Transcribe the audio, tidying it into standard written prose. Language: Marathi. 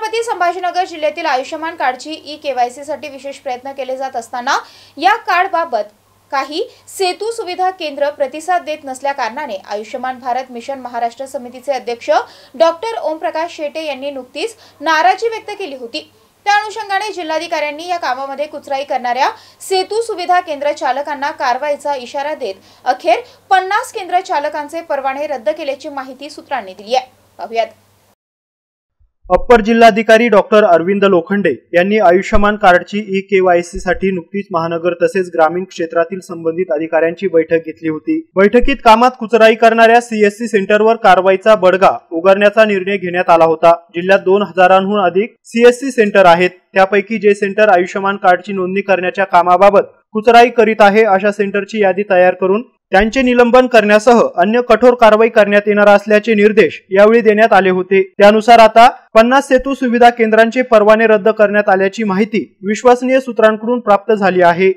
छत्रपती संभाजीनगर जिल्ह्यातील आयुष्यमान कार्डची ई-केवायसी साठी विशेष प्रयत्न केले जात असताना या कार्डबाबत काही सेतू सुविधा केंद्र प्रतिसाद देत नसल्या कारणाने आयुष्यमान भारत मिशन महाराष्ट्र समितीचे अध्यक्ष डॉक्टर ओमप्रकाश शेटे यांनी नुकतीच नाराजी व्यक्त केली होती। त्या अनुषंगाने जिल्हाधिकाऱ्यांनी या कामामध्ये कुचराई करणाऱ्या सेतू सुविधा केंद्र चालकांना कारवाईचा इशारा देत अखेर 50 केंद्र चालकांचे परवाने रद्द केल्याची माहिती सूत्रांनी दिली आहे। पाहूयात। अप्पर जिल्हाधिकारी डॉक्टर अरविंद लोखंडे यांनी आयुष्यमान कार्डची ई-केवायसी साठी नुकतीच महानगर तसेच ग्रामीण क्षेत्रातील संबंधित अधिकाऱ्यांची बैठक घेतली होती। बैठकीत कामात कुचराई करणाऱ्या सीएससी सेंटरवर कारवाईचा बडगा उगारण्याचा निर्णय घेण्यात आला होता। जिल्ह्यात 2000हून अधिक सीएससी सेंटर आहेत। त्यापैकी जे सेंटर आयुष्यमान कार्डची नोंदणी करण्याच्या कामाबाबत कुचराई करीत आहे अशा सेंटरची यादी तयार करून त्यांचे निलंबन करण्यासह अन्य कठोर कारवाई करण्यात येणार असल्याचे निर्देश यावेळी देण्यात आले होते। त्यानुसार आता 50 सेतू सुविधा केंद्रांचे परवाने रद्द करण्यात आल्याची माहिती विश्वसनीय सूत्रांकडून प्राप्त झाली आहे।